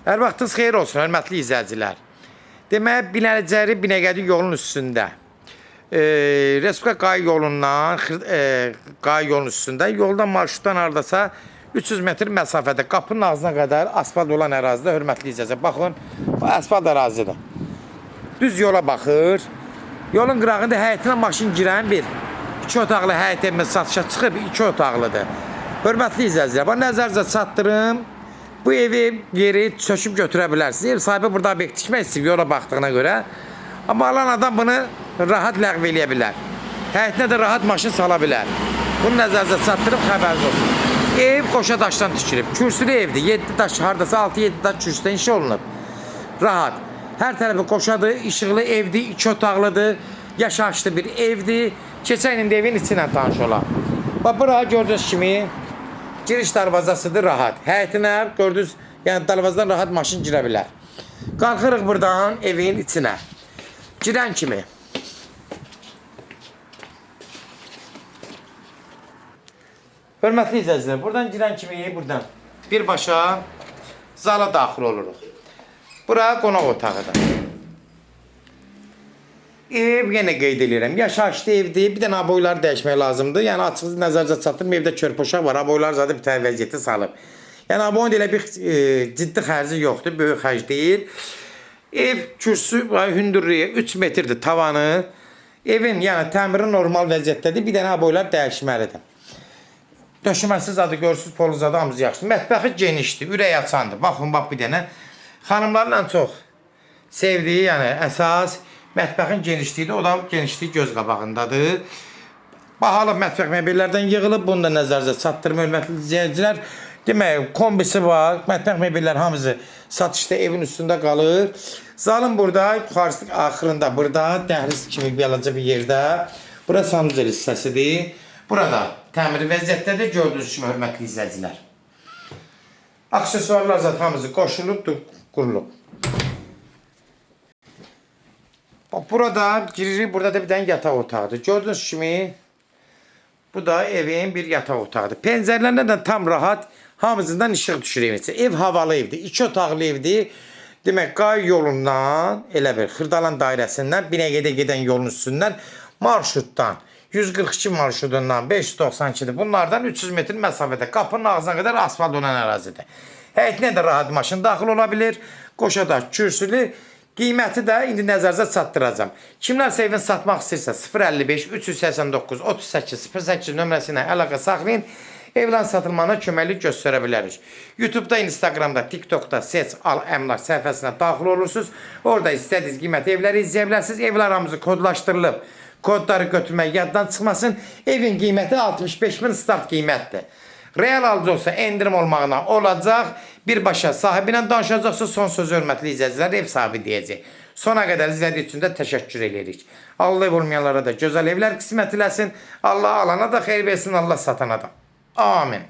Hər vaxtınız xeyir olsun, hörmətli izləyicilər. Demək, Binəli-Cəri-Binəqədi yolun üstündə. Respublika Qay yolundan, Qay yolun üstündə, yoldan marşrutdan hardasa 300 metr məsafədə, qapının ağzına qədər asfalt olan ərazidə, hörmətli izləyicilər. Baxın, bu asfalt ərazidir. Düz yola baxır. Yolun qırağında həyətinə maşın girən bir 2 otaqlı həyət evimiz satışa çıxıb, 2 otaqlıdır. Hörmətli izləyicilər, bu nəzərinizə çatdırım. Bu evi yeri söküb götürə bilərsiniz. Ev sahibi burada obyekt tikmək istəyir yola baxdığına görə. Amma alan adam bunu rahat ləğv eləyə bilər. Həyətinə də rahat maşın sala bilər. Bunu nəzərinizə çatdırıb xəbəriniz olsun. Ev qoşa daşdan tikilib. Kürsülü evdir. 7 daş, hardasa 6-7 daş kürsüdə inşa olunub. Rahat. Hər tərəfi qoşadır, işıqlı evdir, 2 otaqlıdır, yaşayışlı bir evdir. Keçən indi evin içinə tanış olaq. Bax, bura gördüyünüz kimi giriş darvazasıdır, rahat. Həyətinə gördünüz, yəni darvazadan rahat maşın girə bilər. Qalxırıq buradan evin içinə. Girən kimi. Hörmətli izləyicilər, buradan girən kimi buradan birbaşa zala daxil oluruq. Bura qonaq otağıdır. Ev yenə qeyd edirəm. Yaşayışlı evdir. Bir dənə aboyları dəyişmək lazımdır. Yəni açıq nəzərinizə çatdırım. Evdə körpüşaq var. Aboylar zaten bir təhər vəziyyəti salıb. Yəni aboyun elə bir ciddi xərci yoxdur. Böyük xərc deyil. Ev kürsü hündürlüyü 3 metrdir tavanı. Evin yəni təmiri normal vəziyyətdədir. Bir dənə aboylar dəyişməlidir. Döşəməsi zadı görürsünüz, polu zadı hamısı yaxşıdır. Mətbəxi genişdir, ürək açandır. Baxın, bax bir dənə. Xanımların ən çox sevdiyi, yəni əsas mətbəxin genişliyidir. O da genişlik göz qabağındadır. Bahalı mətbəx mebellərdən yığılıb. Bunu da nəzərinizə çatdırım, hörmətli izləyicilər. Demək, kombisi var. Mətbəx mebellər hamısı satışda evin üstündə qalır. Zalın burada, yuxarısı axırında, burada dəhliz kimi balaca bir yerdə. Bura sanuzel hissəsidir. Burada təmiri vəziyyətdədir. Gördüyünüz kimi, hörmətli izləyicilər. Aksesuarlar zaten hamısı qoşulub, qurulub. Burada giririk, burada da bir dənə yataq otağıdır. Gördüyünüz kimi, bu da evin bir yataq otağıdır. Pəncərələrində də tam rahat, hamısından işıq düşür evin içi. Ev havalı evdir, 2 otaqlı evdir. Demək, Qay yolundan, elə bir Xırdalan dairəsindən, Binəqədə gedən yolun üstündən, marşrutdan, 142 marşrutundan 592'dir. Bunlardan 300 metr məsafədə, qapının ağzına qədər asfalt olan ərazidir. Həyətinə də rahat maşın daxil ola bilir. Qoşada kürsülü. Qiyməti də indi nəzərinizə çatdıracağım. Kimlərsə evini satmaq istəyirsə 055 389 38 08 nömrəsi ilə əlaqə saxlayın. Evlərin satılmağına köməklik göstərə bilərik. YouTube'da, Instagram'da, TikTok'da Seç Al Əmlak səhifəsinə daxil olursunuz. Orada istədiyiniz qiymət evləri izləyə bilərsiniz. Evlər hamısı kodlaşdırılıb. Kodları götürmək yaddan çıxmasın. Evin qiyməti 65.000 start qiymətdir. Real alıcı olsa endirim olmağına olacaq. Birbaşa sahibi ilə danışacaqsa son sözü hörmətli izləyicilər ev sahibi deyəcək. Sona qədər izlədiyi üçün də təşəkkür edirik. Allah ev olmayanlara da gözəl evlər qismət eləsin. Allah alana da xeyir versin, Allah satana da. Amin.